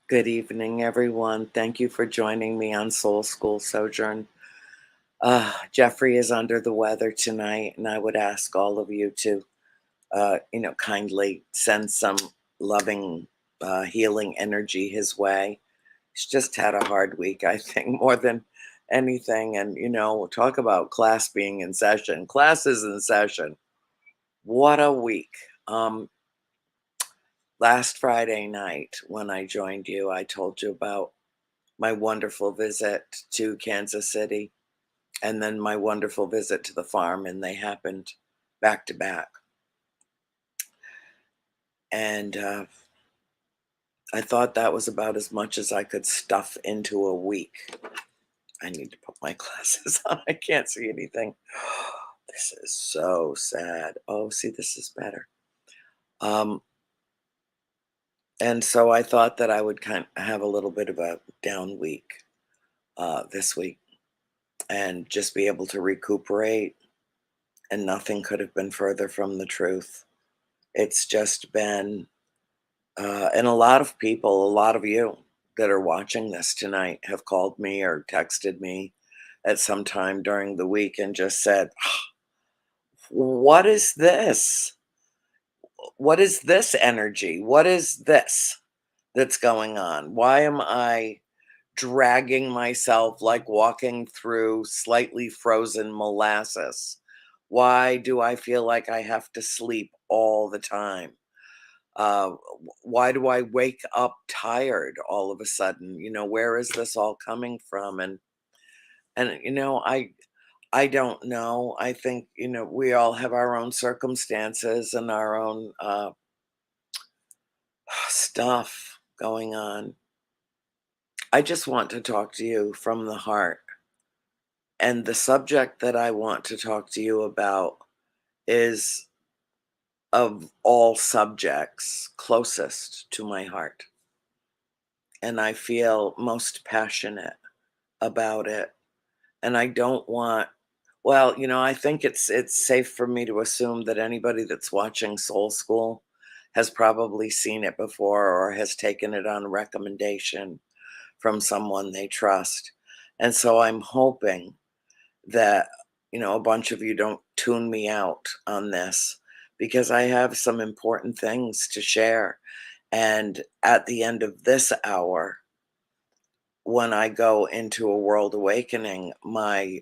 Good evening, everyone. Thank you for joining me on School Sojourn. Jeffrey is under the weather tonight, and I would ask all of you to, kindly send some loving, healing energy his way. He's just had a hard week, I think, more than anything. And, talk about class being in session. Class is in session. What a week. Last Friday night, when I joined you, I told you about my wonderful visit to Kansas City and then my wonderful visit to the farm, and they happened back to back. And I thought that was about as much as I could stuff into a week. I need to put my glasses on. I can't see anything. This is so sad. Oh, see, this is better. Um, and so I thought that I would kind of have a little bit of a down week this week and just be able to recuperate. And nothing could have been further from the truth. It's just been, and a lot of people, a lot of you that are watching this tonight have called me or texted me at some time during the week and just said, what is this? What is this energy? What is this that's going on? Why am I dragging myself like walking through slightly frozen molasses? Why do I feel like I have to sleep all the time? Why do I wake up tired all of a sudden? Where is this all coming from? And I don't know. I think we all have our own circumstances and our own stuff going on. I just want to talk to you from the heart. And the subject that I want to talk to you about is, of all subjects, closest to my heart. And I feel most passionate about it. And I don't want, well, I think it's safe for me to assume that anybody that's watching Soul School has probably seen it before or has taken it on recommendation from someone they trust. And so I'm hoping that, a bunch of you don't tune me out on this because I have some important things to share. And at the end of this hour, when I go into a world awakening, my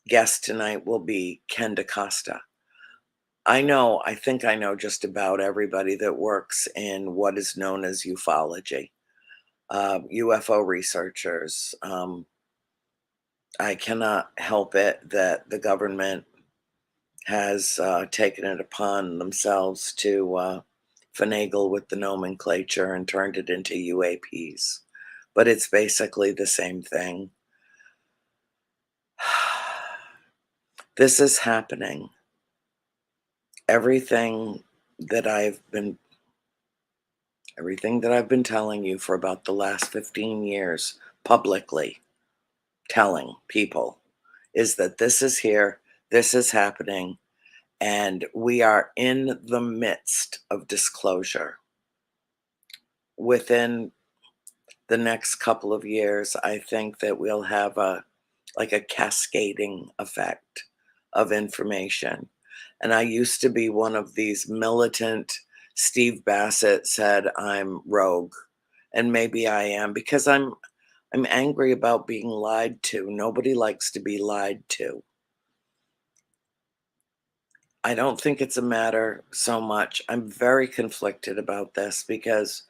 guest tonight will be Ken DaCosta. I think I know just about everybody that works in what is known as ufology, UFO researchers. I cannot help it that the government has taken it upon themselves to finagle with the nomenclature and turned it into UAPs. But it's basically the same thing. This is happening. Everything that I've been everything that I've been telling you for about the last 15 years, publicly telling people, is that this is here, this is happening, and we are in the midst of disclosure. Within the next couple of years, I think that we'll have a cascading effect of information. And I used to be one of these militant, Steve Bassett said I'm rogue. And maybe I am because I'm angry about being lied to. Nobody likes to be lied to. I don't think it's a matter so much. I'm very conflicted about this because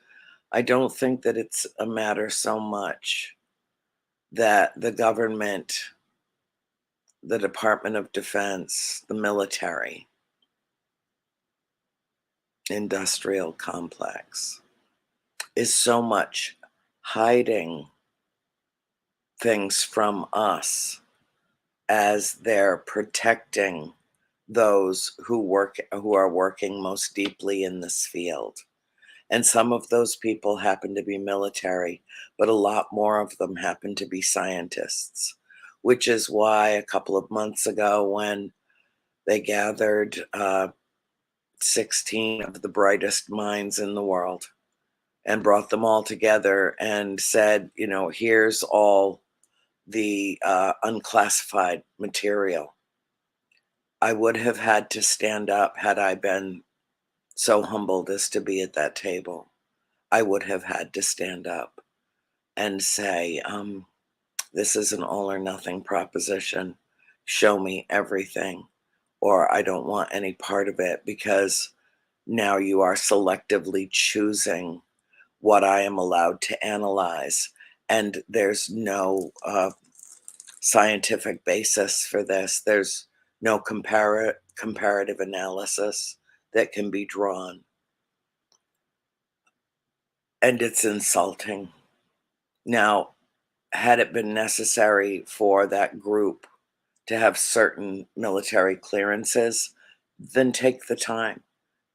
I don't think that it's a matter so much that the government, the Department of Defense, the military, industrial complex is so much hiding things from us as they're protecting those who are working most deeply in this field. And some of those people happen to be military, but a lot more of them happen to be scientists, which is why a couple of months ago, when they gathered 16 of the brightest minds in the world and brought them all together and said, here's all the unclassified material. I would have had to stand up had I been so humbled as to be at that table. I would have had to stand up and say, this is an all or nothing proposition. Show me everything, or I don't want any part of it, because now you are selectively choosing what I am allowed to analyze. And there's no scientific basis for this. There's no comparative analysis that can be drawn. And it's insulting. Now, had it been necessary for that group to have certain military clearances, then take the time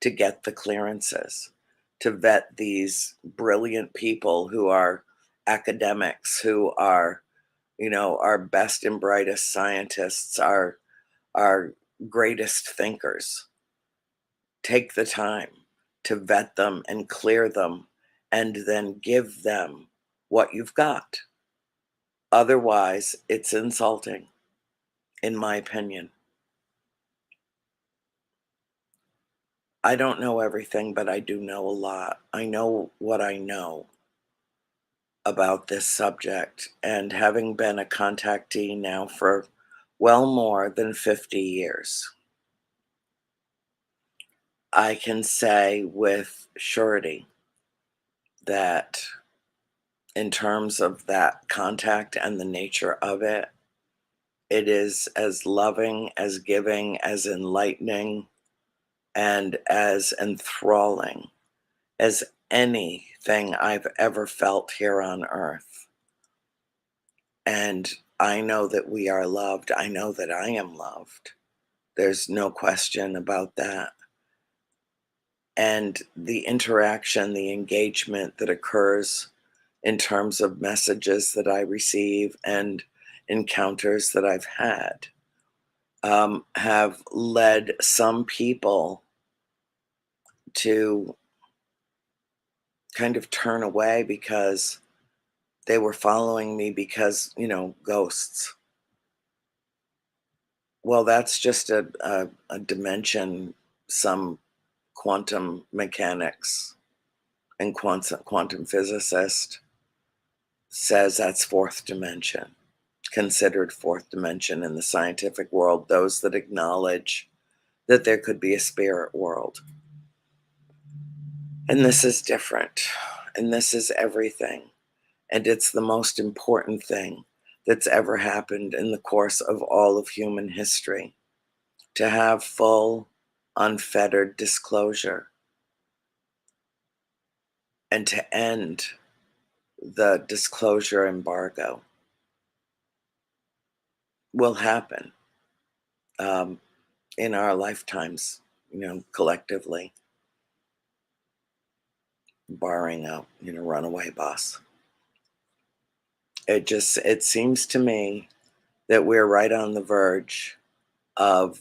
to get the clearances, to vet these brilliant people who are academics, who are, our best and brightest scientists, our greatest thinkers. Take the time to vet them and clear them, and then give them what you've got. Otherwise, it's insulting, in my opinion. I don't know everything, but I do know a lot. I know what I know about this subject, and having been a contactee now for well more than 50 years, I can say with surety that in terms of that contact and the nature of it, it is as loving, as giving, as enlightening, and as enthralling as anything I've ever felt here on earth. And I know that we are loved. I know that I am loved. There's no question about that. And the interaction, the engagement that occurs in terms of messages that I receive and encounters that I've had, have led some people to kind of turn away because they were following me because, ghosts. Well, that's just a dimension. Some quantum mechanics and quantum physicist says that's fourth dimension, considered fourth dimension in the scientific world, those that acknowledge that there could be a spirit world. And this is different, and this is everything. And it's the most important thing that's ever happened in the course of all of human history, to have full, unfettered disclosure and to end the disclosure embargo. Will happen in our lifetimes, collectively, barring a, runaway bus. It seems to me that we're right on the verge of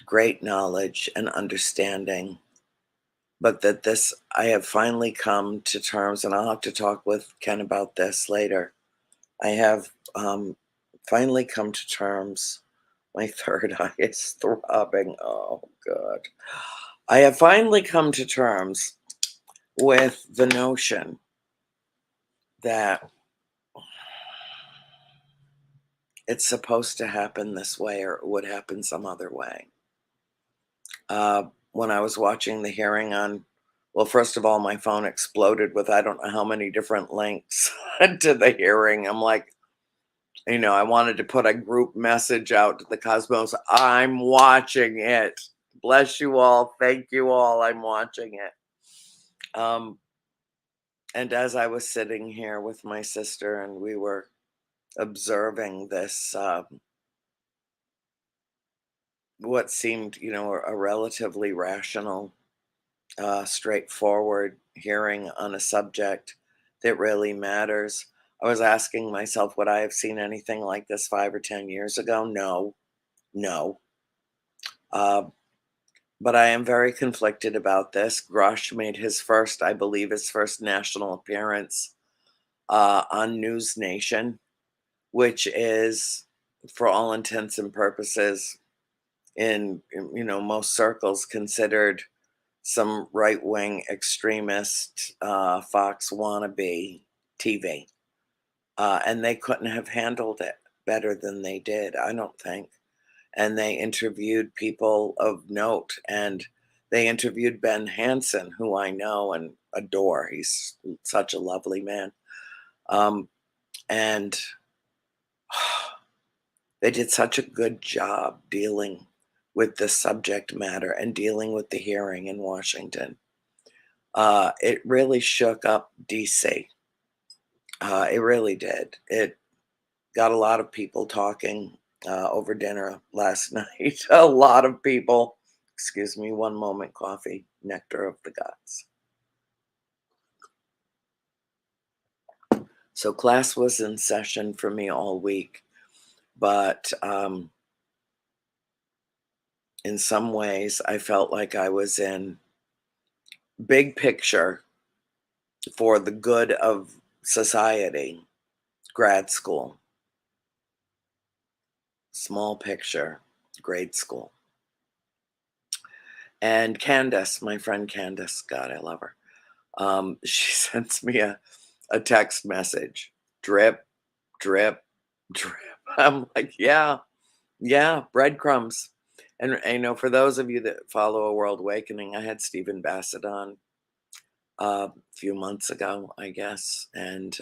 great knowledge and understanding, but that this, I have finally come to terms, and I'll have to talk with Ken about this later. I have finally come to terms. My third eye is throbbing. Oh, God. I have finally come to terms with the notion that it's supposed to happen this way, or it would happen some other way. When I was watching the hearing on, well, first of all, my phone exploded with I don't know how many different links to the hearing. I'm like, I wanted to put a group message out to the cosmos. I'm watching it. Bless you all. Thank you all. I'm watching it. And as I was sitting here with my sister and we were observing this, what seemed, a relatively rational, straightforward hearing on a subject that really matters, I was asking myself, would I have seen anything like this 5 or 10 years ago? No, no. Uh, But I am very conflicted about this. Grush made his first, I believe, his first national appearance on News Nation, which is, for all intents and purposes, in most circles, considered some right wing extremist Fox wannabe TV, and they couldn't have handled it better than they did, I don't think. And they interviewed people of note, and they interviewed Ben Hansen, who I know and adore. He's such a lovely man. Um, and they did such a good job dealing with the subject matter and dealing with the hearing in Washington. It really shook up DC. It really did. It got a lot of people talking over dinner last night. A lot of people. Excuse me, one moment, coffee, nectar of the gods. So class was in session for me all week, but in some ways, I felt like I was in big picture for the good of society, grad school, small picture, grade school. And Candace, my friend Candace, God, I love her. She sends me a text message, drip, drip, drip. I'm like, yeah, yeah, breadcrumbs. And for those of you that follow A World Awakening, I had Stephen Bassett on a few months ago, I guess, and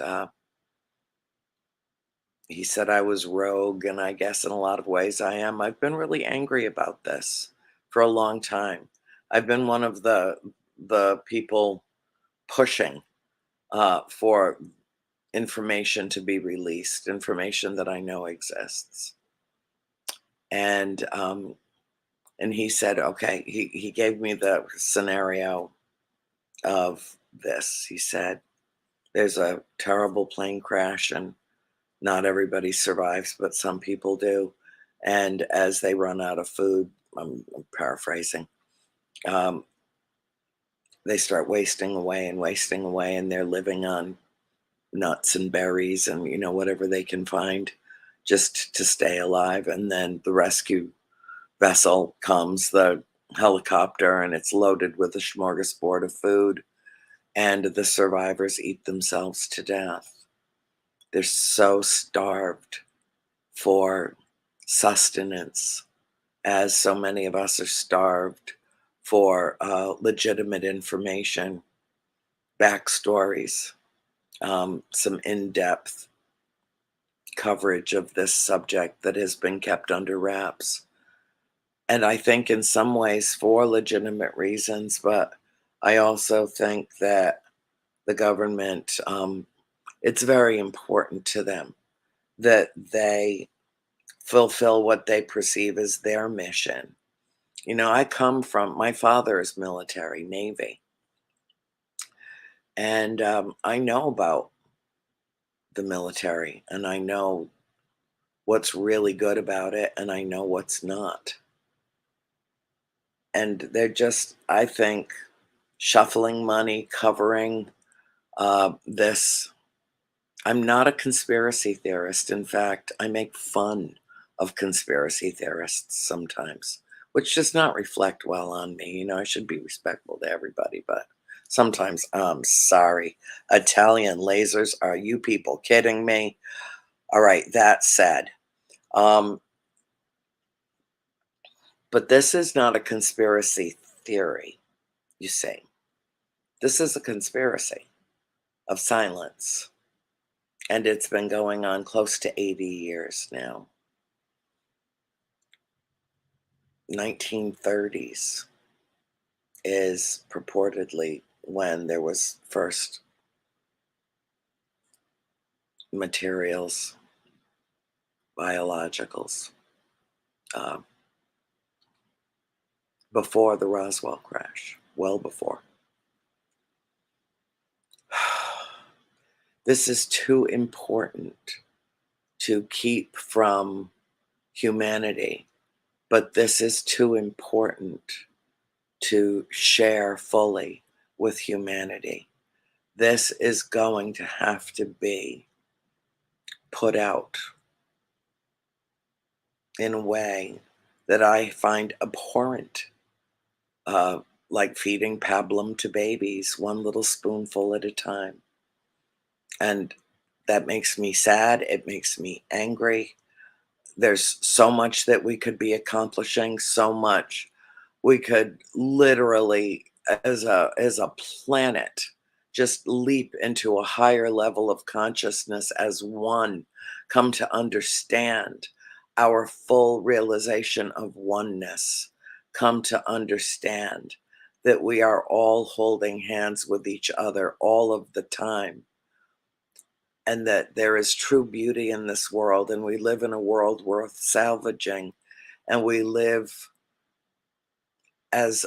he said I was rogue, and I guess in a lot of ways I am. I've been really angry about this for a long time. I've been one of the people pushing for information to be released, information that I know exists. And he said, okay, he gave me the scenario of this. He said, there's a terrible plane crash, and not everybody survives, but some people do. And as they run out of food, I'm paraphrasing, um, they start wasting away, and they're living on nuts and berries and whatever they can find just to stay alive. And then the rescue vessel comes, the helicopter, and it's loaded with a smorgasbord of food, and the survivors eat themselves to death. They're so starved for sustenance, as so many of us are starved for legitimate information, backstories, some in-depth coverage of this subject that has been kept under wraps. And I think in some ways for legitimate reasons, but I also think that the government, it's very important to them that they fulfill what they perceive as their mission. My father is military, Navy, and I know about the military, and I know what's really good about it, and I know what's not. And they're just, I think, shuffling money, covering this. I'm not a conspiracy theorist. In fact, I make fun of conspiracy theorists sometimes, which does not reflect well on me. I should be respectful to everybody, but sometimes I'm sorry. Italian lasers, are you people kidding me? All right, that said, um, but this is not a conspiracy theory, you see. This is a conspiracy of silence, and it's been going on close to 80 years now. 1930s is purportedly when there was first materials, biologicals, uh, before the Roswell crash, well before. This is too important to keep from humanity, but this is too important to share fully with humanity. This is going to have to be put out in a way that I find abhorrent, uh, like feeding pablum to babies, one little spoonful at a time. And that makes me sad. It makes me angry. There's so much that we could be accomplishing, so much we could literally, as a planet, just leap into a higher level of consciousness as one, come to understand our full realization of oneness, come to understand that we are all holding hands with each other all of the time, and that there is true beauty in this world, and we live in a world worth salvaging, and we live as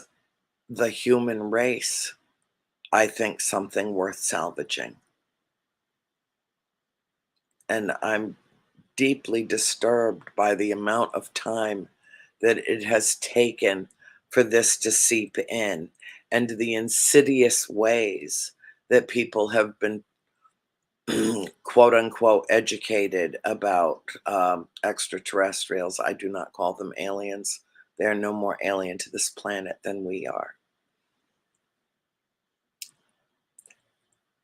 the human race, I think, something worth salvaging. And I'm deeply disturbed by the amount of time that it has taken for this to seep in, and the insidious ways that people have been quote unquote educated about extraterrestrials. I do not call them aliens. They are no more alien to this planet than we are.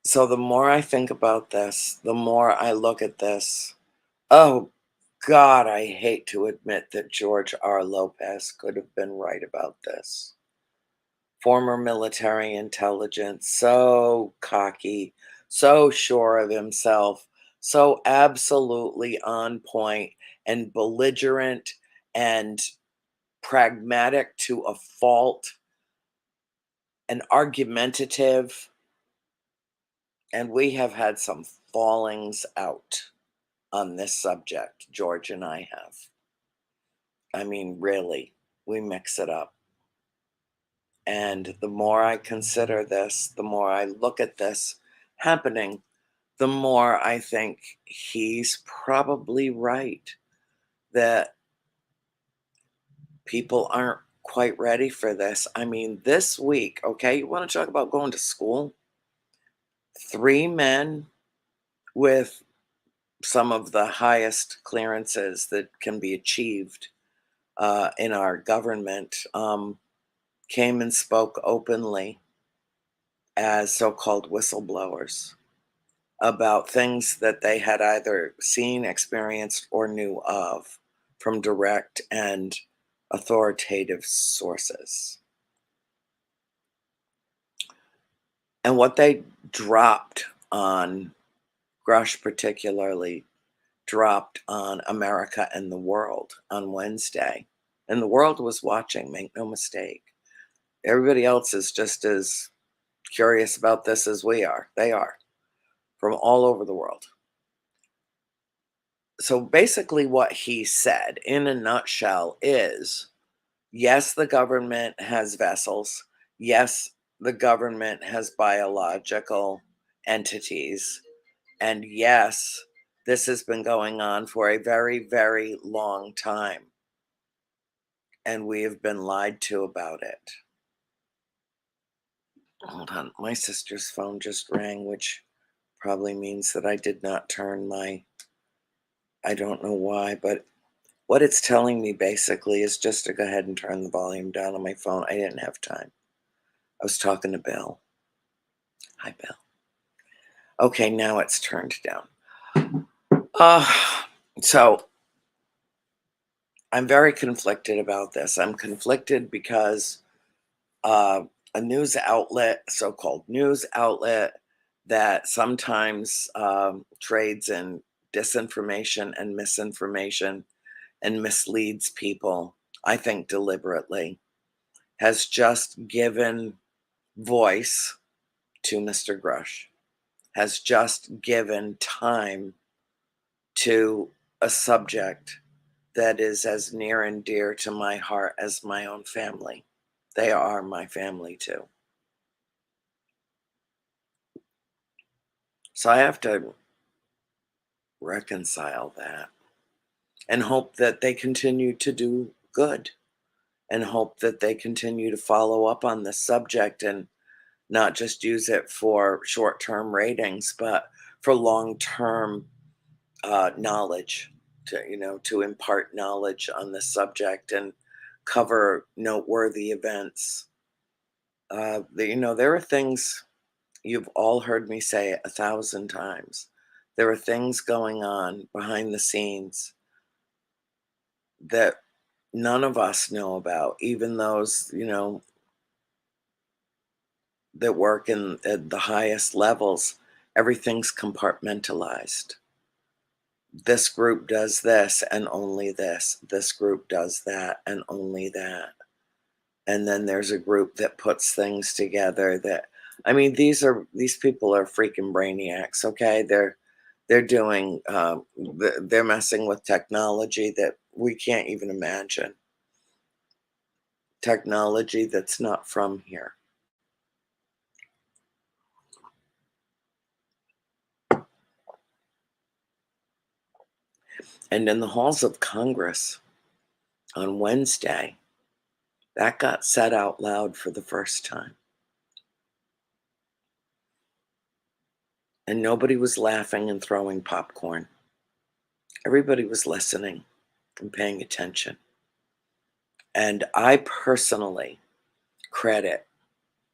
So the more I think about this, the more I look at this. Oh God, I hate to admit that George R. Lopez could have been right about this. Former military intelligence, so cocky, so sure of himself, so absolutely on point and belligerent and pragmatic to a fault and argumentative. And we have had some fallings out on this subject, George and I have. I mean, really, we mix it up. And the more I consider this, the more I look at this happening, the more I think he's probably right that people aren't quite ready for this. I mean, this week, okay, you want to talk about going to school? 3 men with some of the highest clearances that can be achieved in our government came and spoke openly as so-called whistleblowers about things that they had either seen, experienced, or knew of from direct and authoritative sources. And what they dropped on, Grush particularly, dropped on America and the world on Wednesday. And the world was watching, make no mistake. Everybody else is just as curious about this as we are. They are, from all over the world. So basically, what he said in a nutshell is yes, the government has vessels. Yes, the government has biological entities. And yes, this has been going on for a very, very long time. And we have been lied to about it. Hold on. My sister's phone just rang, which probably means that I did not turn my, I don't know why, but what it's telling me basically is just to go ahead and turn the volume down on my phone. I didn't have time. I was talking to Bill. Hi, Bill. Okay, now it's turned down. Uh, so I'm very conflicted about this. I'm conflicted because a news outlet, so-called news outlet, that sometimes trades in disinformation and misinformation and misleads people, I think deliberately, has just given voice to Mr. Grush, has just given time to a subject that is as near and dear to my heart as my own family. They are my family too. So I have to reconcile that and hope that they continue to do good and hope that they continue to follow up on this subject and not just use it for short-term ratings, but for long-term knowledge, to impart knowledge on this subject and cover noteworthy events. There are things you've all heard me say it 1,000 times. There are things going on behind the scenes that none of us know about, even those, that work at the highest levels. Everything's compartmentalized. This group does this and only this. This group does that and only that. And then there's a group that puts things together that, I mean, these people are freaking brainiacs, okay? They're doing they're messing with technology that we can't even imagine. Technology that's not from here. And in the halls of Congress on Wednesday, that got said out loud for the first time. And nobody was laughing and throwing popcorn. Everybody was listening and paying attention. And I personally credit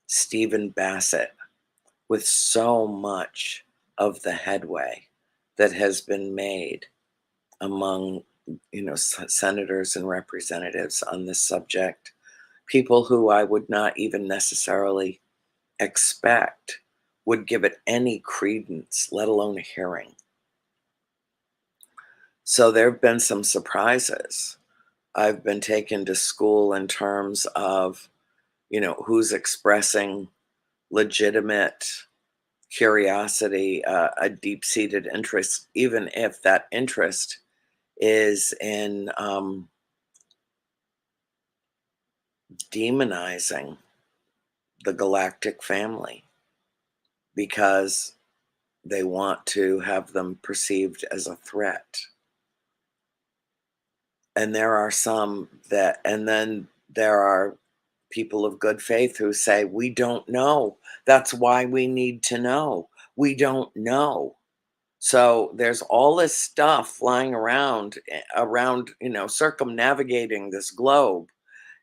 Stephen Bassett with so much of the headway that has been made among, senators and representatives on this subject. People who I would not even necessarily expect would give it any credence, let alone a hearing. So there have been some surprises. I've been taken to school in terms of, who's expressing legitimate curiosity, a deep-seated interest, even if that interest is in demonizing the galactic family because they want to have them perceived as a threat. And there are some that, and then there are people of good faith who say, we don't know. That's why we need to know. We don't know. So there's all this stuff flying around, circumnavigating this globe.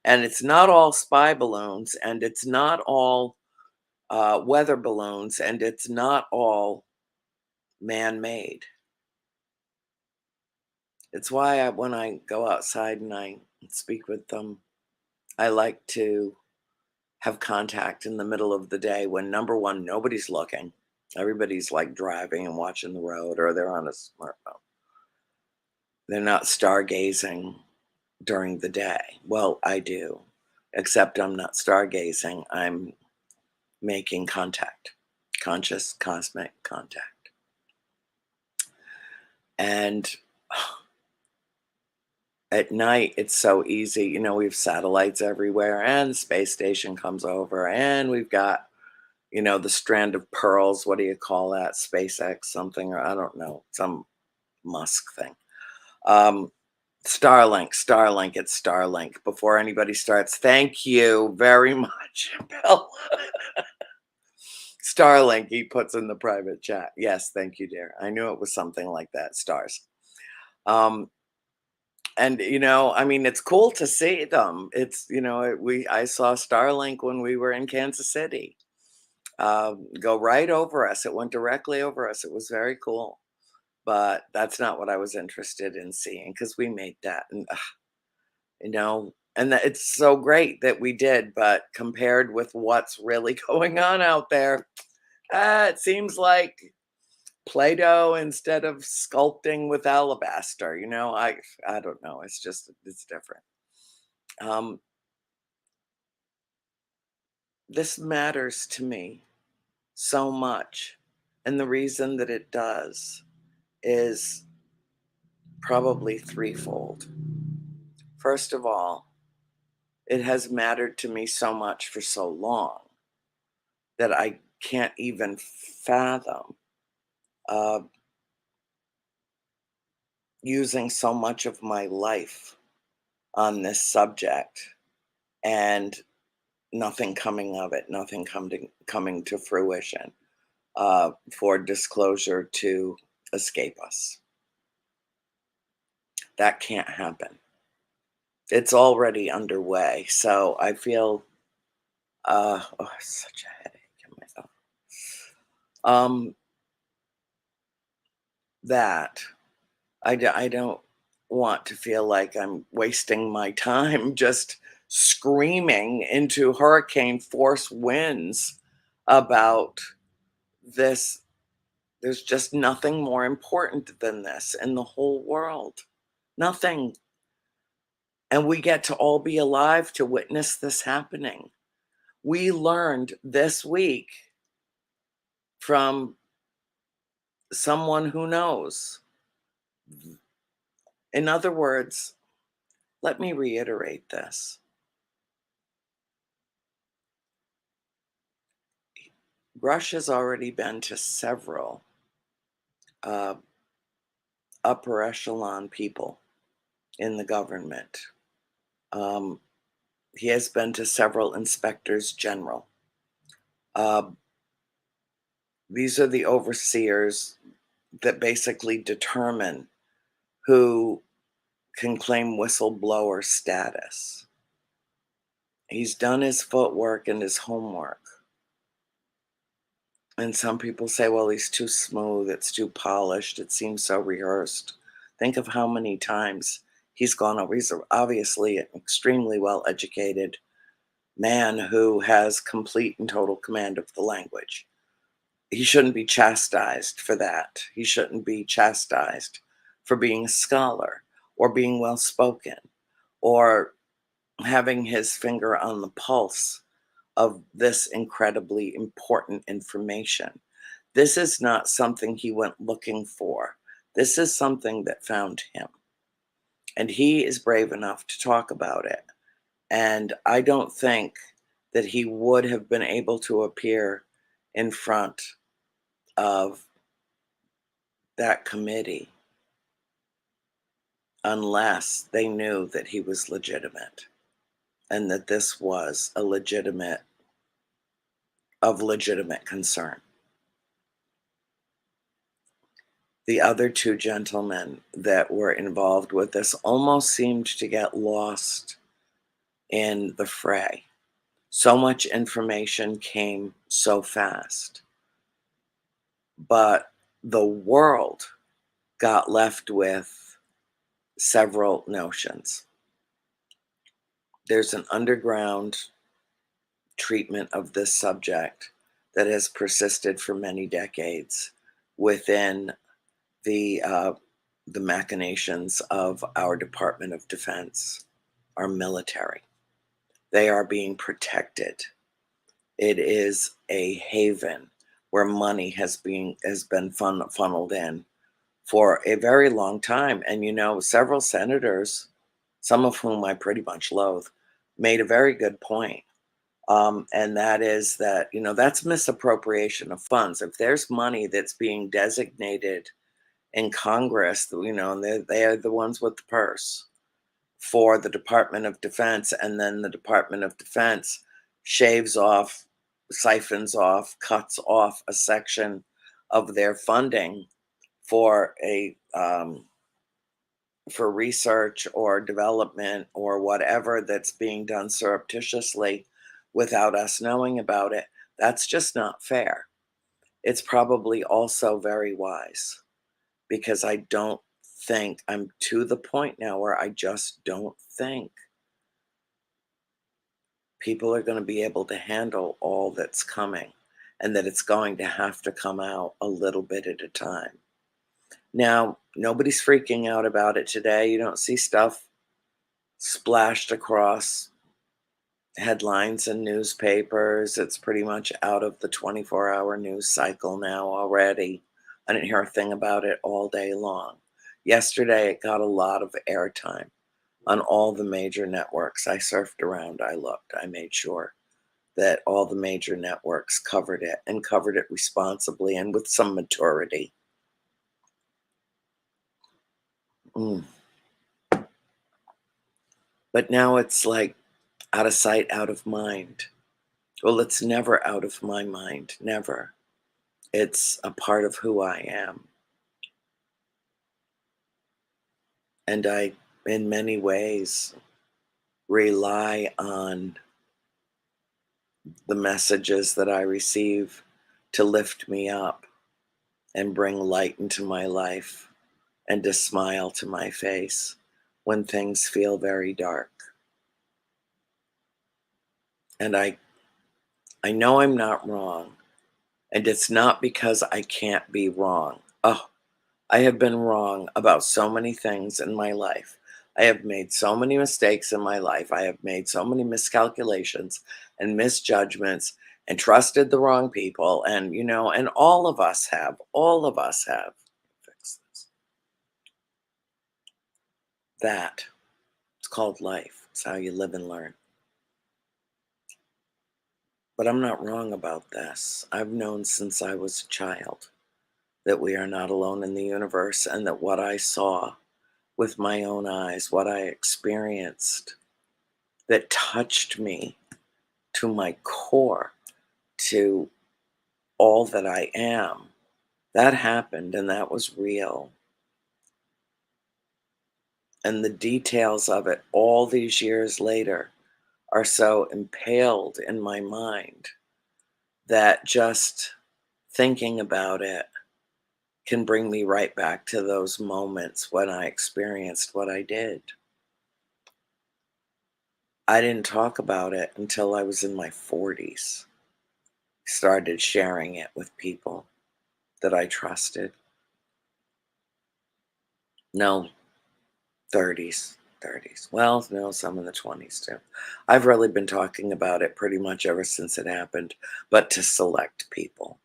And it's not all spy balloons, and it's not all weather balloons, and it's not all man-made. It's why when I go outside and I speak with them, I like to have contact in the middle of the day when, number one, nobody's looking. Everybody's like driving and watching the road, or they're on a smartphone. They're not stargazing during the day. Well, I do, except I'm not stargazing. I'm making contact, conscious cosmic contact. And at night, it's so easy. We have satellites everywhere, and the space station comes over, and we've got, the strand of pearls. What do you call that? SpaceX something, or I don't know, some Musk thing. Starlink, it's Starlink. Before anybody starts, thank you very much, Bill. Starlink, he puts in the private chat. Yes, thank you, dear. I knew it was something like that, stars. And I mean, it's cool to see them. It's I saw Starlink when we were in Kansas City. Go right over us. It went directly over us. It was very cool. But that's not what I was interested in seeing, because we made that, and and that it's so great that we did. But compared with what's really going on out there, it seems like Play-Doh instead of sculpting with alabaster. I don't know. It's different. Um, this matters to me so much, and the reason that it does is probably threefold. First of all, it has mattered to me so much for so long that I can't even fathom uh, using so much of my life on this subject and nothing coming of it, nothing coming to fruition for disclosure to escape us. That can't happen. It's already underway. So I feel such a headache in myself. Um, that I don't want to feel like I'm wasting my time just screaming into hurricane force winds about this. There's just nothing more important than this in the whole world. Nothing. And we get to all be alive to witness this happening. We learned this week from someone who knows. In other words, let me reiterate this. Rush has already been to several uh, upper echelon people in the government. Um, he has been to several inspectors general. Uh, these are the overseers that basically determine who can claim whistleblower status. He's done his footwork and his homework. And some people say, well, he's too smooth, it's too polished, it seems so rehearsed. Think of how many times he's gone over. He's obviously an extremely well educated man who has complete and total command of the language. He shouldn't be chastised for that. He shouldn't be chastised for being a scholar or being well spoken or having his finger on the pulse of this incredibly important information. This is not something he went looking for. This is something that found him. And he is brave enough to talk about it. And I don't think that he would have been able to appear in front of that committee unless they knew that he was legitimate and that this was a legitimate concern. The other two gentlemen that were involved with this almost seemed to get lost in the fray. So much information came so fast. But the world got left with several notions. There's an underground treatment of this subject that has persisted for many decades within the machinations of our Department of Defense, our military. They are being protected. It is a haven where money has been funneled in for a very long time. And several senators, some of whom I pretty much loathe, made a very good point. And that is that, that's misappropriation of funds. If there's money that's being designated in Congress, and they are the ones with the purse for the Department of Defense, and then the Department of Defense shaves off, siphons off, cuts off a section of their funding for for research or development or whatever that's being done surreptitiously without us knowing about it. That's just not fair. It's probably also very wise because I don't think I'm to the point now where I just don't think people are going to be able to handle all that's coming and that it's going to have to come out a little bit at a time. Now, nobody's freaking out about it today. You don't see stuff splashed across headlines and newspapers. It's pretty much out of the 24-hour news cycle now already. I didn't hear a thing about it all day long. Yesterday, it got a lot of airtime on all the major networks. I surfed around, I looked, I made sure that all the major networks covered it and covered it responsibly and with some maturity. But now it's like, Out of sight, out of mind. Well, it's never out of my mind, never. It's a part of who I am. And I, in many ways, rely on the messages that I receive to lift me up and bring light into my life and to smile to my face when things feel very dark. And I know I'm not wrong. And it's not because I can't be wrong. Oh, I have been wrong about so many things in my life. I have made so many mistakes in my life. I have made so many miscalculations and misjudgments and trusted the wrong people. And, and all of us have. Fix this. That. It's called life. It's how you live and learn. But I'm not wrong about this. I've known since I was a child that we are not alone in the universe and that what I saw with my own eyes, what I experienced that touched me to my core, to all that I am, that happened and that was real. And the details of it all these years later are so impaled in my mind that just thinking about it can bring me right back to those moments when I experienced what I did. I didn't talk about it until I was in my 40s. Started sharing it with people that I trusted. No, 30s, 30s. Well, no, some in the 20s too. I've really been talking about it pretty much ever since it happened, but to select people.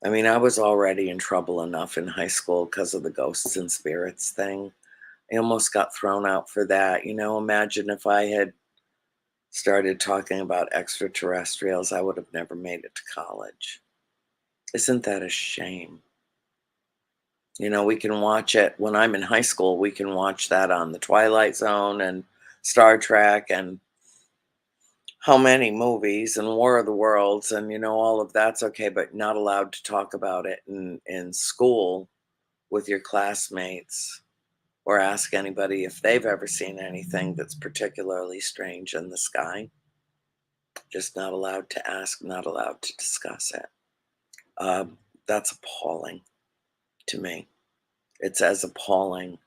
I mean, I was already in trouble enough in high school because of the ghosts and spirits thing. I almost got thrown out for that. Imagine if I had started talking about extraterrestrials, I would have never made it to college. Isn't that a shame? We can watch it when I'm in high school. We can watch that on the Twilight Zone and Star Trek and how many movies and War of the Worlds and all of that's okay, but not allowed to talk about it in school with your classmates or ask anybody if they've ever seen anything that's particularly strange in the sky. Just not allowed to ask, not allowed to discuss it. That's appalling to me. It's as appalling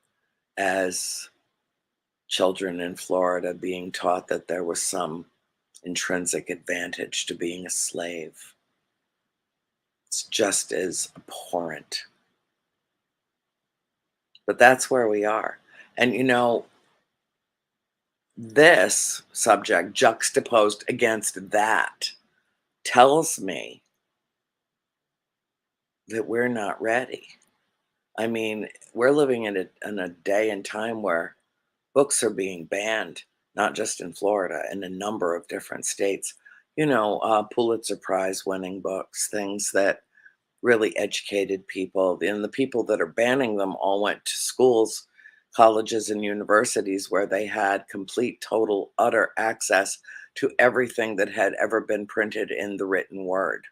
as children in Florida being taught that there was some intrinsic advantage to being a slave. It's just as abhorrent. But that's where we are. And this subject juxtaposed against that tells me that we're not ready. I mean, we're living in a day and time where books are being banned, not just in Florida, in a number of different states. Pulitzer Prize winning books, things that really educated people. And the people that are banning them all went to schools, colleges, and universities where they had complete, total, utter access to everything that had ever been printed in the written word.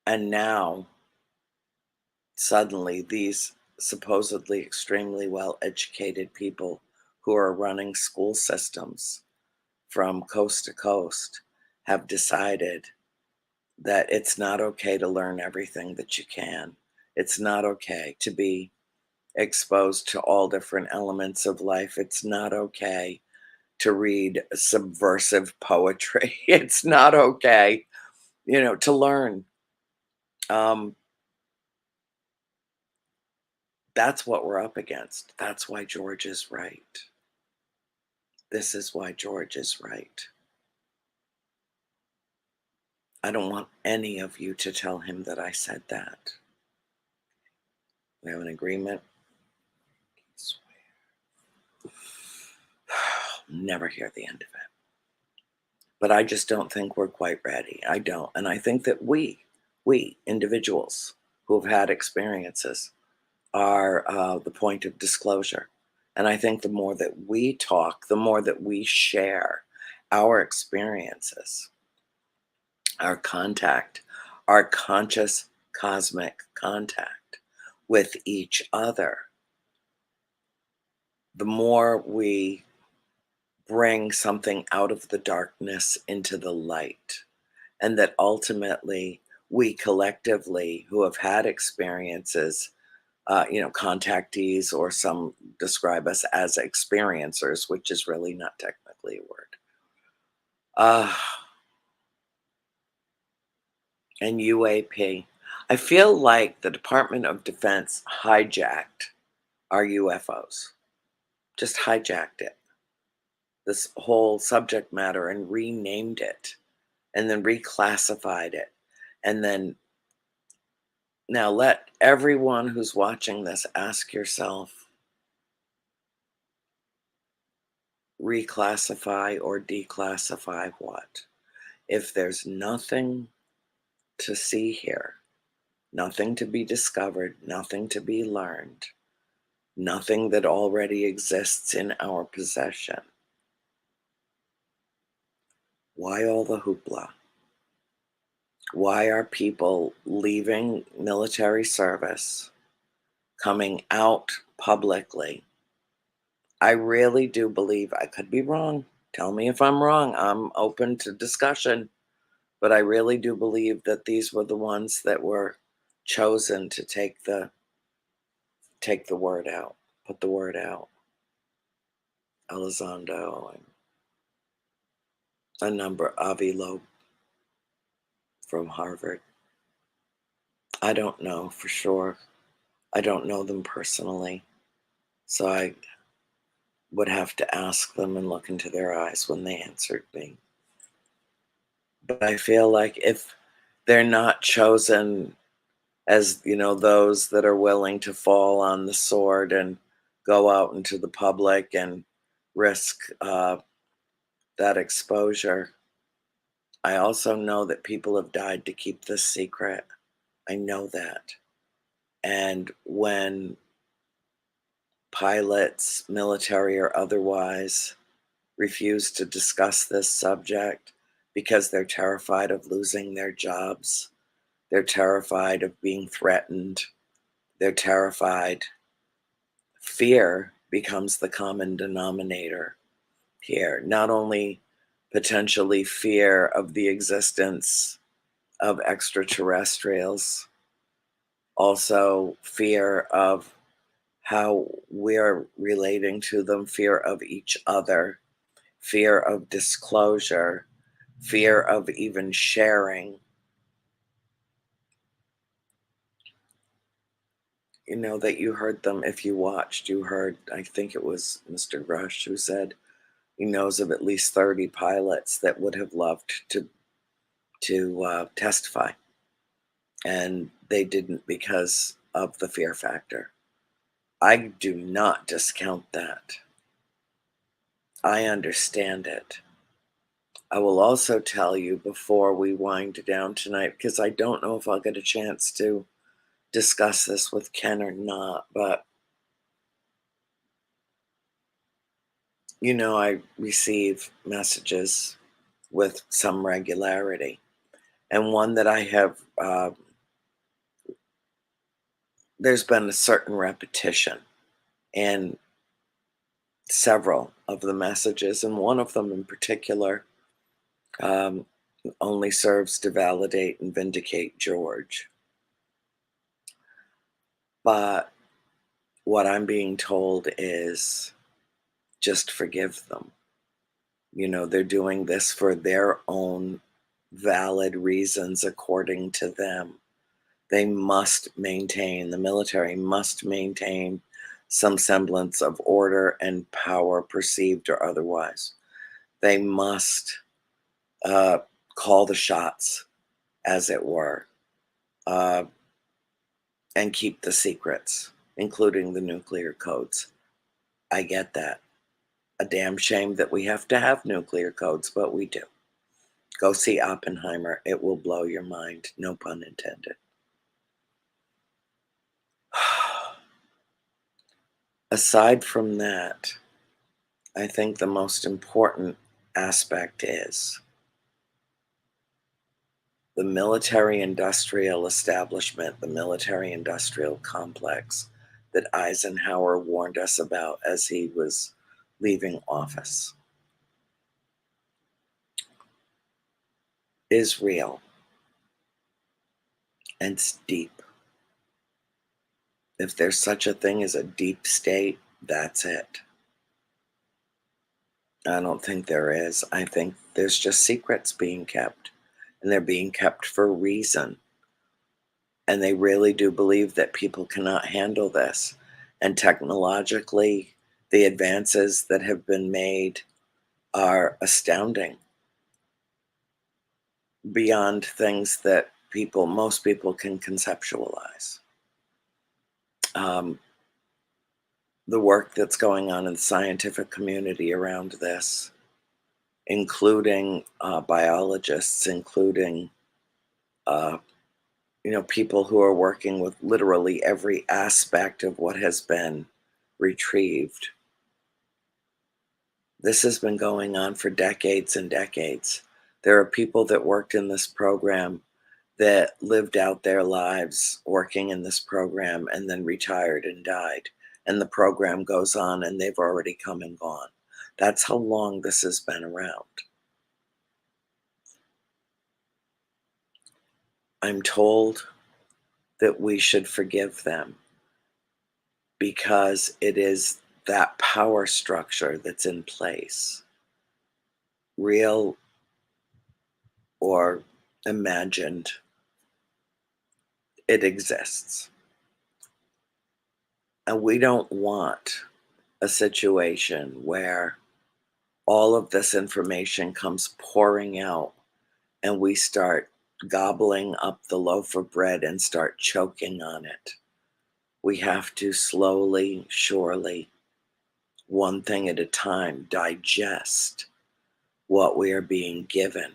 And now, suddenly, these supposedly extremely well educated people who are running school systems from coast to coast have decided that it's not okay to learn everything that you can. It's not okay to be exposed to all different elements of life. It's not okay to read subversive poetry. It's not okay, to learn. Um, that's what we're up against. That's why George is right. This is why George is right. I don't want any of you to tell him that I said that. We have an agreement. Never hear the end of it. But I just don't think we're quite ready. I don't. And I think that we individuals who have had experiences, are the point of disclosure. And I think the more that we talk, the more that we share our experiences, our contact, our conscious cosmic contact with each other, the more we bring something out of the darkness into the light. And that ultimately, we collectively who have had experiences, contactees, or some describe us as experiencers, which is really not technically a word. Uh, and UAP. I feel like the Department of Defense hijacked our UFOs, just hijacked it, this whole subject matter, and renamed it, and then reclassified it. And then now let everyone who's watching this ask yourself, reclassify or declassify what? If there's nothing to see here, nothing to be discovered, nothing to be learned, nothing that already exists in our possession, why all the hoopla? Why are people leaving military service, coming out publicly? I really do believe, I could be wrong. Tell me if I'm wrong. I'm open to discussion. But I really do believe that these were the ones that were chosen to take the word out, put the word out. Elizondo and a number, Avi Loeb from Harvard. I don't know for sure. I don't know them personally. So I would have to ask them and look into their eyes when they answered me. But I feel like if they're not chosen as, those that are willing to fall on the sword and go out into the public and risk that exposure, I also know that people have died to keep this secret. I know that. And when pilots, military or otherwise, refuse to discuss this subject because they're terrified of losing their jobs, they're terrified of being threatened, they're terrified, fear becomes the common denominator here. Not only potentially fear of the existence of extraterrestrials, also fear of how we're relating to them, fear of each other, fear of disclosure, fear of even sharing. That you heard them, if you watched, you heard, I think it was Mr. Rush who said he knows of at least 30 pilots that would have loved to testify. And they didn't because of the fear factor. I do not discount that. I understand it. I will also tell you before we wind down tonight, because I don't know if I'll get a chance to discuss this with Ken or not, but I receive messages with some regularity. And one that I have, there's been a certain repetition in several of the messages, and one of them in particular um, only serves to validate and vindicate George. But what I'm being told is just forgive them. They're doing this for their own valid reasons according to them. They must maintain, the military must maintain some semblance of order and power, perceived or otherwise. They must call the shots, as it were, uh, and keep the secrets, including the nuclear codes. I get that. A damn shame that we have to have nuclear codes, but we do. Go see Oppenheimer. It will blow your mind. No pun intended. Aside from that, I think the most important aspect is the military industrial establishment, the military industrial complex that Eisenhower warned us about as he was leaving office is real and it's deep. If there's such a thing as a deep state, that's it. I don't think there is. I think there's just secrets being kept, and they're being kept for a reason. And they really do believe that people cannot handle this. And technologically, the advances that have been made are astounding, beyond things that most people can conceptualize. Um, the work that's going on in the scientific community around this, including biologists, including uh, people who are working with literally every aspect of what has been retrieved. This has been going on for decades and decades. There are people that worked in this program that lived out their lives working in this program and then retired and died. And the program goes on and they've already come and gone. That's how long this has been around. I'm told that we should forgive them because it is that power structure that's in place, real or imagined, it exists. And we don't want a situation where all of this information comes pouring out and we start gobbling up the loaf of bread and start choking on it. We have to slowly, surely, one thing at a time, digest what we are being given.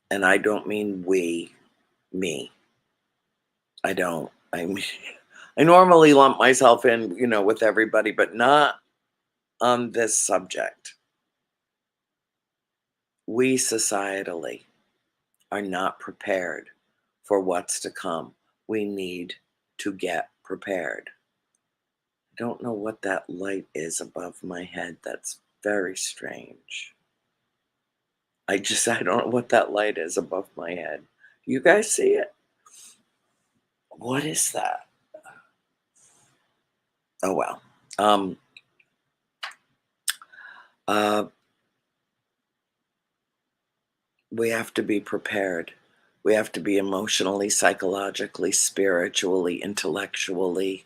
And I don't mean we, me. I don't. I mean, I normally lump myself in, with everybody, but not on this subject. We societally are not prepared for what's to come. We need to get prepared. I don't know what that light is above my head. That's very strange. I don't know what that light is above my head. Do you guys see it? What is that? Oh, well. Uh, we have to be prepared. We have to be emotionally, psychologically, spiritually, intellectually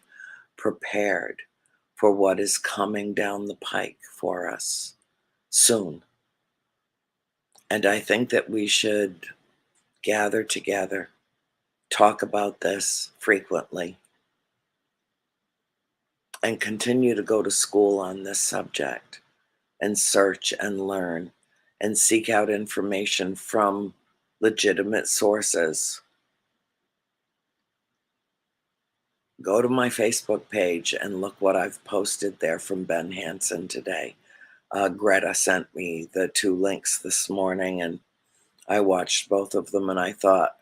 prepared for what is coming down the pike for us soon. And I think that we should gather together, talk about this frequently, and continue to go to school on this subject and search and learn and seek out information from legitimate sources. Go to my Facebook page and look what I've posted there from Ben Hansen today. Greta sent me the 2 links this morning, and I watched both of them, and I thought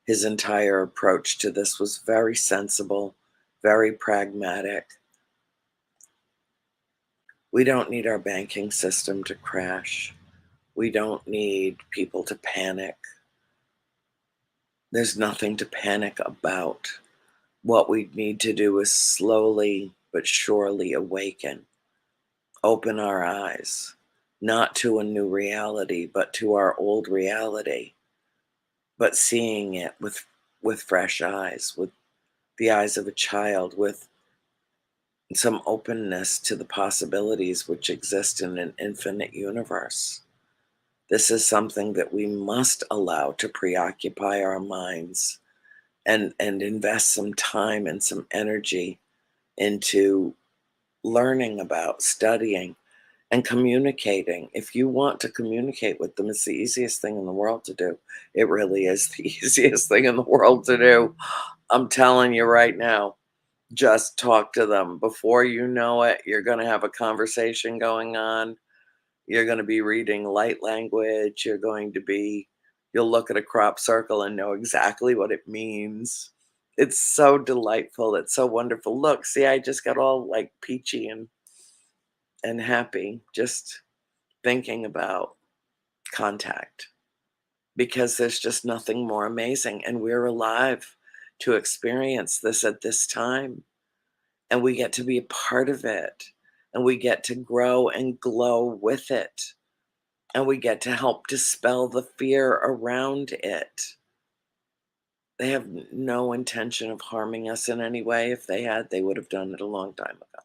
his entire approach to this was very sensible, very pragmatic. We don't need our banking system to crash. We don't need people to panic. There's nothing to panic about. What we need to do is slowly but surely awaken, open our eyes, not to a new reality, but to our old reality, but seeing it with fresh eyes, with the eyes of a child, with some openness to the possibilities which exist in an infinite universe. This is something that we must allow to preoccupy our minds and invest some time and some energy into learning about, studying, and communicating. If you want to communicate with them, it's the easiest thing in the world to do. It really is the easiest thing in the world to do. I'm telling you right now. Just talk to them. Before you know it, you're going to have a conversation going on. You're going to be reading light language. You'll look at a crop circle and know exactly what it means. It's so delightful. It's so wonderful. Look, see, I just got all like peachy and happy just thinking about contact because there's just nothing more amazing. And we're alive to experience this at this time. And we get to be a part of it. And we get to grow and glow with it. And we get to help dispel the fear around it. They have no intention of harming us in any way. If they had, they would have done it a long time ago.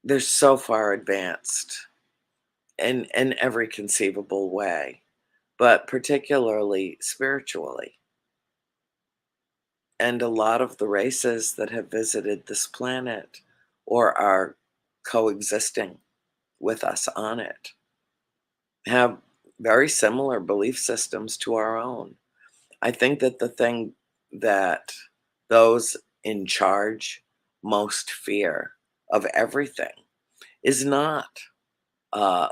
They're so far advanced in every conceivable way, but particularly spiritually. And a lot of the races that have visited this planet or are coexisting with us on it have very similar belief systems to our own. I think that the thing that those in charge most fear of everything is not uh,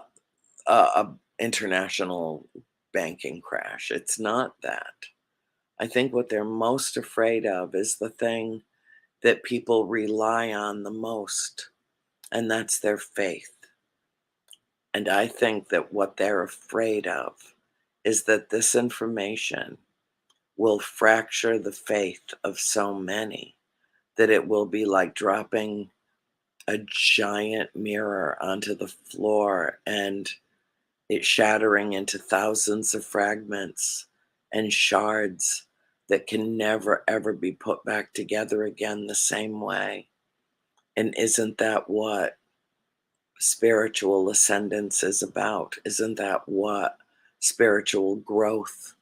a international banking crash. It's not that. I think what they're most afraid of is the thing that people rely on the most, and that's their faith. And I think that what they're afraid of is that this information will fracture the faith of so many that it will be like dropping a giant mirror onto the floor and it shattering into thousands of fragments and shards that can never ever be put back together again the same way. And isn't that what spiritual ascendance is about? Isn't that what spiritual growth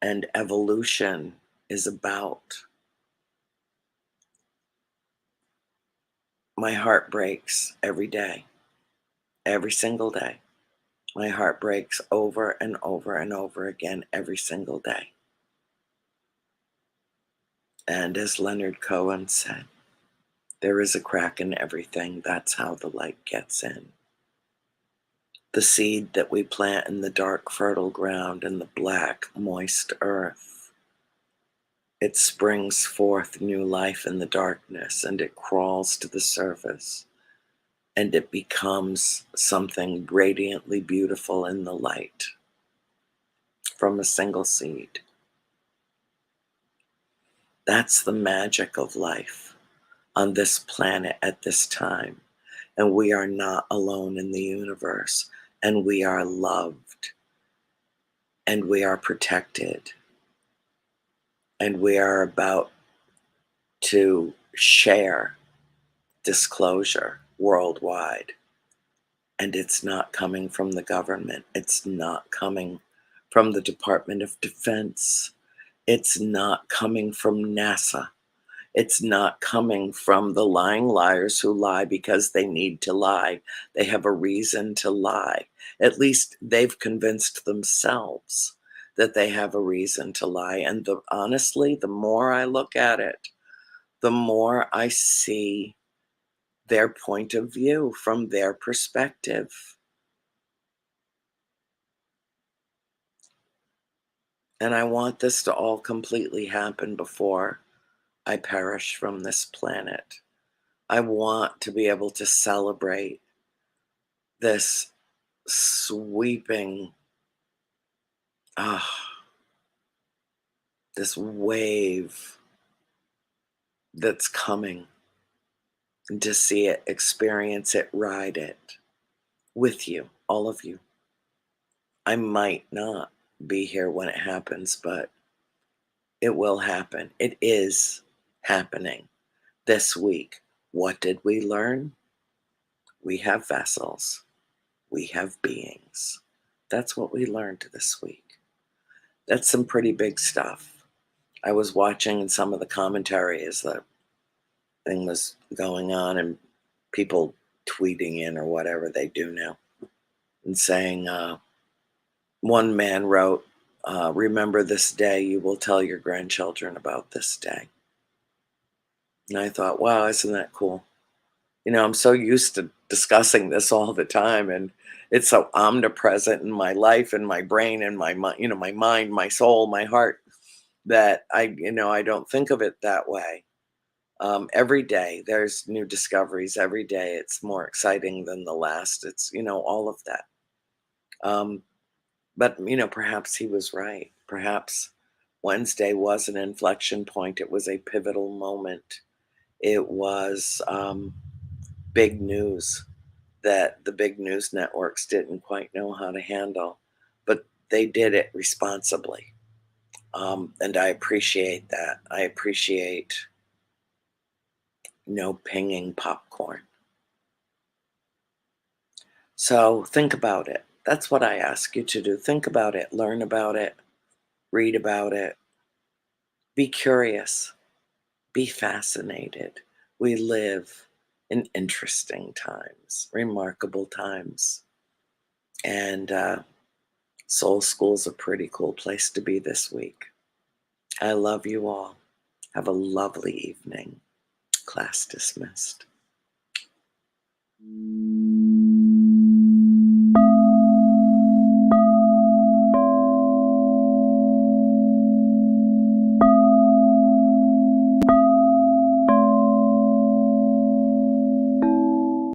and evolution is about? My heart breaks every day, every single day. My heart breaks over and over and over again every single day. And as Leonard Cohen said, there is a crack in everything. That's how the light gets in. The seed that we plant in the dark, fertile ground and the black, moist earth, it springs forth new life in the darkness and it crawls to the surface and it becomes something radiantly beautiful in the light from a single seed. That's the magic of life on this planet at this time. And we are not alone in the universe. And we are loved. And we are protected. And we are about to share disclosure worldwide. And it's not coming from the government. It's not coming from the Department of Defense. It's not coming from NASA. It's not coming from the lying liars who lie because they need to lie. They have a reason to lie. At least they've convinced themselves that they have a reason to lie. And honestly, the more I look at it, the more I see their point of view from their perspective. And I want this to all completely happen before I perish from this planet. I want to be able to celebrate this sweeping, this wave that's coming, and to see it, experience it, ride it with you, all of you. I might not be here when it happens, but it will happen. It is happening this week. What did we learn? We have vessels. We have beings. That's what we learned this week. That's some pretty big stuff. I was watching in some of the commentary as the thing was going on and people tweeting in or whatever they do now and saying, one man wrote, remember this day, you will tell your grandchildren about this day. And I thought, wow, isn't that cool? I'm so used to discussing this all the time, and it's so omnipresent in my life and my brain and my mind, my mind, my soul, my heart, that I don't think of it that way. Every day there's new discoveries. Every day it's more exciting than the last. It's, all of that. Um, but, perhaps he was right. Perhaps Wednesday was an inflection point. It was a pivotal moment. It was big news that the big news networks didn't quite know how to handle, but they did it responsibly. And I appreciate that. I appreciate no pinging popcorn. So think about it. That's what I ask you to do. Think about it, learn about it, read about it, be curious, be fascinated. We live in interesting times, remarkable times. And Soul School's a pretty cool place to be this week. I love you all. Have a lovely evening. Class dismissed.